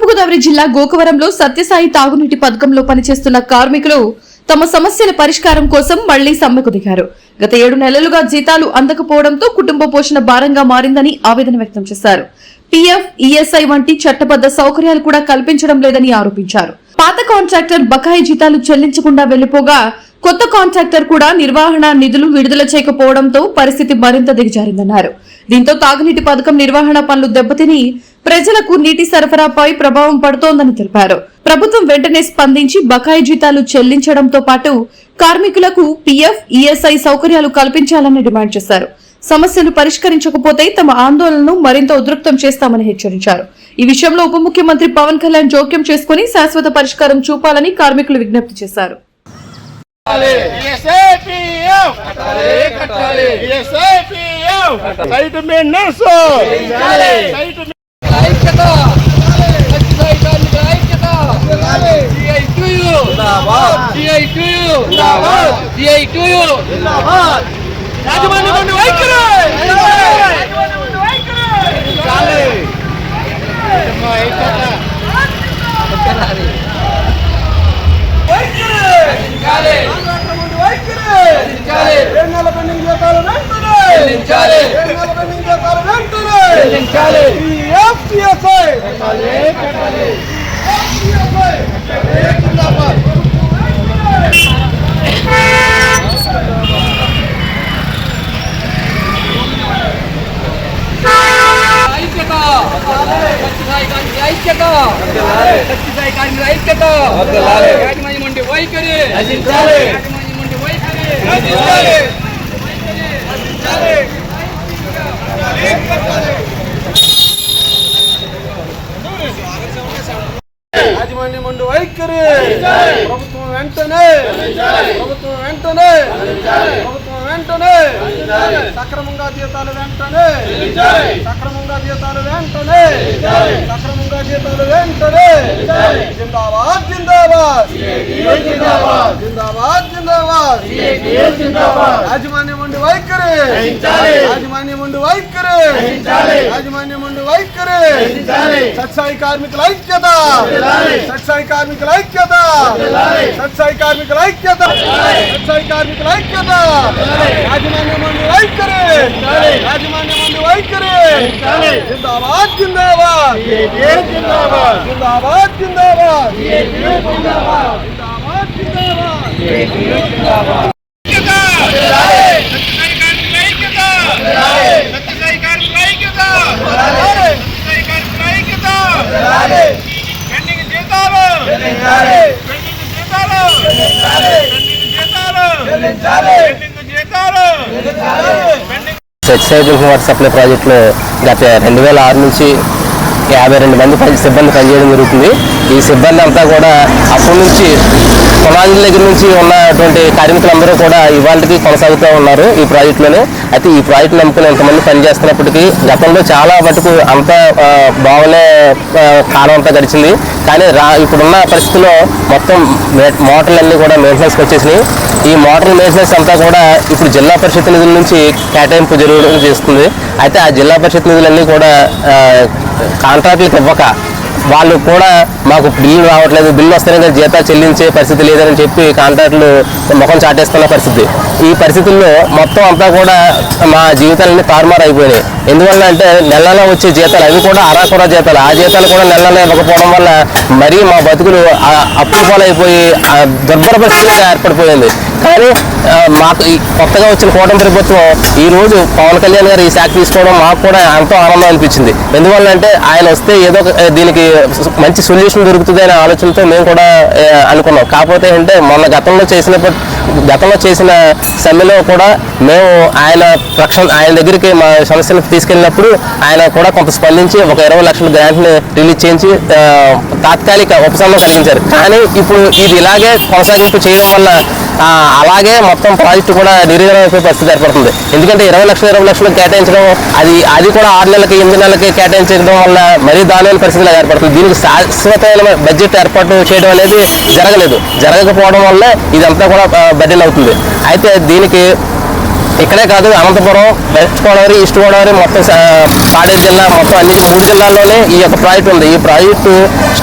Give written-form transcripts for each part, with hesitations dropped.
గోదావరి జిల్లా గోకవరంలో సత్యసాయి తాగునీటి పథకంలో పనిచేస్తున్న కార్మికులు తమ సమస్యల పరిష్కారం కోసం మళ్లీ సమ్మెకు దిగారు. గత 7 నెలలుగా జీతాలు అందకపోవడంతో కుటుంబ పోషణ భారంగా మారిందని ఆవేదన వ్యక్తం చేశారు. పీఎఫ్, ఈఎస్ఐ వంటి చట్టబద్ద సౌకర్యాలు కూడా కల్పించడం లేదని ఆరోపించారు. పాత కాంట్రాక్టర్ బకాయి జీతాలు చెల్లించకుండా వెళ్లిపోగా కొత్త కాంట్రాక్టర్ కూడా నిర్వహణ నిధులు విడుదల చేయకపోవడంతో పరిస్థితి మరింత దిగజారిందన్నారు. దీంతో తాగునీటి పథకం నిర్వహణ పనులు దెబ్బతిని ప్రజలకు నీటి సరఫరాపై ప్రభావం పడుతోందని తెలిపారు. ప్రభుత్వం వెంటనే స్పందించి బకాయి జీతాలు చెల్లించడంతో పాటు కార్మికులకు పీఎఫ్, ఈఎస్ఐ సౌకర్యాలు కల్పించాలని డిమాండ్ చేశారు. సమస్యలు పరిష్కరించకపోతే తమ ఆందోళనను మరింత ఉధృతం చేస్తామని హెచ్చరించారు. ఈ విషయంలో ఉప ముఖ్యమంత్రి పవన్ కళ్యాణ్ జోక్యం చేసుకుని శాశ్వత పరిష్కారం చూపాలని కార్మికులు విజ్ఞప్తి చేశారు. యాజమాన్యం ముందు వైఖరి ప్రభుత్వం వెంటనే సక్రమంగా జీతాలు వెంటనే జిందాబాద్ యాజమాన్యం ముందు వైఖరి సత్సాయి కార్మికుల ఐక్యత యాజమాన్యం ముందు వైఖరి సత్యసాయి వాటర్ సప్లై ప్రాజెక్టులో గత 2006 నుంచి 52 మంది సిబ్బంది పనిచేయడం జరుగుతుంది. ఈ సిబ్బంది అంతా కూడా అప్పటి నుంచి పునాదుల దగ్గర నుంచి ఉన్నటువంటి కార్మికులందరూ కూడా ఇవాళకి కొనసాగుతూ ఉన్నారు ఈ ప్రాజెక్టులోనే. అయితే ఈ ప్రాజెక్టు నమ్ముకుని ఎంతమంది పనిచేస్తున్నప్పటికీ గతంలో చాలా మటుకు అంతా బాగానే కాలం అంతా గడిచింది. కానీ ఇప్పుడున్న పరిస్థితుల్లో మొత్తం మోటార్లన్నీ కూడా మెయింటెనెన్స్కి వచ్చేసినాయి. ఈ మోటార్ మెయింటెనెన్స్ అంతా కూడా ఇప్పుడు జిల్లా పరిషత్ నిధుల నుంచి కేటాయింపు జరగడం చేస్తుంది. అయితే ఆ జిల్లా పరిషత్ నిధులన్నీ కూడా కాంట్రాక్టులకు ఇవ్వక వాళ్ళు కూడా మాకు బిల్లు రావట్లేదు, బిల్లు వస్తేనే కానీ జీతాలు చెల్లించే పరిస్థితి లేదని చెప్పి కాంట్రాక్టులు ముఖం చాటేస్తున్న పరిస్థితి. ఈ పరిస్థితుల్లో మొత్తం అంతా కూడా మా జీవితాలన్నీ తారుమారు అయిపోయినాయి. ఎందువల్ల అంటే నెలలో వచ్చే జీతాలు అవి కూడా అరాకొర జీతాలు, ఆ జీతాలు కూడా నెలలో ఇవ్వకపోవడం వల్ల మరీ మా బతుకులు అప్పుల పాలైపోయి దుర్భర పరిస్థితి ఏర్పడిపోయింది. కానీ మాకు కొత్తగా వచ్చిన కూటమి ప్రభుత్వం ఈరోజు పవన్ కళ్యాణ్ గారు ఈ శాఖ తీసుకోవడం మాకు కూడా ఎంతో ఆనందం అనిపించింది. ఎందువల్ల అంటే ఆయన వస్తే ఏదో దీనికి మంచి సొల్యూషన్ దొరుకుతుంది అనే ఆలోచనతో మేము కూడా అనుకున్నాం. కాకపోతే అంటే మొన్న గతంలో చేసిన సమ్మెలో కూడా మేము ఆయన దగ్గరికి మా సమస్యలకు తీసుకెళ్ళినప్పుడు ఆయన కూడా కొంత స్పందించి ఒక 20 లక్షల గ్రాంట్ని రిలీజ్ చేయించి తాత్కాలిక ఉపశమనం కలిగించారు. కానీ ఇప్పుడు ఇది ఇలాగే కొనసాగింపు చేయడం వల్ల అలాగే మొత్తం ప్రాజెక్టు కూడా నిర్వీర్యమైపోయే పరిస్థితి ఏర్పడుతుంది. ఎందుకంటే 20 లక్షలు కేటాయించడం అది కూడా 6 నెలలకి 8 నెలలకి కేటాయించడం వల్ల మరీ దారుణమైన పరిస్థితులు ఏర్పడుతుంది. దీనికి శాశ్వతమైన బడ్జెట్ ఏర్పాటు చేయడం అనేది జరగకపోవడం వల్ల ఇదంతా కూడా బడ్జెట్ అవుతుంది. అయితే దీనికి ఇక్కడే కాదు, అనంతపురం, వెస్ట్ గోదావరి, ఈస్ట్ గోదావరి, మొత్తం పాడేరు జిల్లా, మొత్తం అన్ని 3 జిల్లాల్లోనే ఈ యొక్క ప్రాజెక్ట్ ఉంది. ఈ ప్రాజెక్టు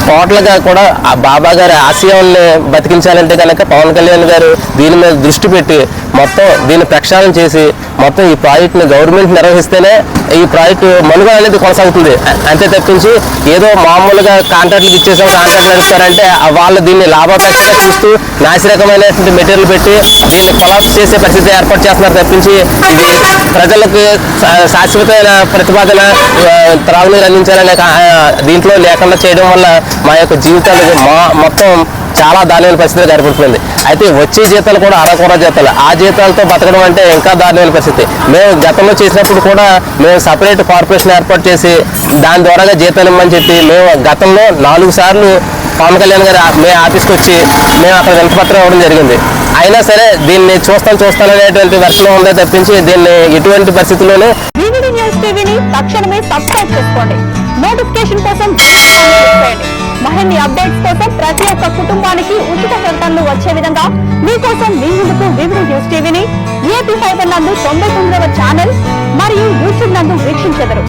టోటల్గా కూడా ఆ బాబా గారి ఆశయాల్ని బతికించాలంటే కనుక పవన్ కళ్యాణ్ గారు దీని మీద దృష్టి పెట్టి మొత్తం దీన్ని ప్రక్షాళన చేసి మొత్తం ఈ ప్రాజెక్టుని గవర్నమెంట్ నిర్వహిస్తేనే ఈ ప్రాజెక్టు మనుగడ అనేది కొనసాగుతుంది. అంతే తప్పించి ఏదో మామూలుగా కాంట్రాక్ట్లకు ఇచ్చేసాం, కాంట్రాక్ట్ నడుస్తారంటే వాళ్ళు దీన్ని లాభాపేక్షగా చూస్తూ నాసిరకమైనటువంటి మెటీరియల్ పెట్టి దీన్ని కొలాప్స్ చేసే పరిస్థితి ఏర్పాటు చేస్తున్నారు తప్పించి ఇది ప్రజలకు శాశ్వతమైన ప్రతిపాదన త్రాగునీరు అందించాలనే దీంట్లో లేకుండా చేయడం వల్ల మా యొక్క జీవితాలకు మొత్తం చాలా దారుణమైన పరిస్థితి ఏర్పడుతుంది. అయితే వచ్చే జీతాలు కూడా అరకొర జీతాలు, ఆ జీతాలతో బతకడం అంటే ఇంకా దారుణమైన పరిస్థితి. మేము గతంలో చేసినప్పుడు కూడా మేము సపరేట్ కార్పొరేషన్ ఏర్పాటు చేసి దాని ద్వారాగా జీతాలు ఇవ్వమని చెప్పి మేము గతంలో 4 సార్లు పవన్ కళ్యాణ్ గారు మేము ఆఫీస్కి వచ్చి మేము అక్కడ వినతిపత్రం ఇవ్వడం జరిగింది. అయినా సరే దీన్ని చూస్తాననేటువంటి వెర్షన్ ఉందే తప్పించి దీన్ని ఎటువంటి పరిస్థితుల్లోనే వివిడి న్యూస్ టీవీని తక్షణమే సబ్స్క్రైబ్ చేసుకోండి. నోటిఫికేషన్ కోసం బెల్ ఐకాన్ క్లిక్ చేయండి. మరిన్ని అప్డేట్స్ కోసం ప్రతి ఒక్క కుటుంబానికి ఉచిత ప్రకటనలు వచ్చే విధంగా మీకోసం మీ ముందుకు వివిడి న్యూస్ టీవీని ఏపీ ఫైబర్ నందు 99వ ఛానల్ మరియు యూట్యూబ్ నందు వీక్షించెదరు.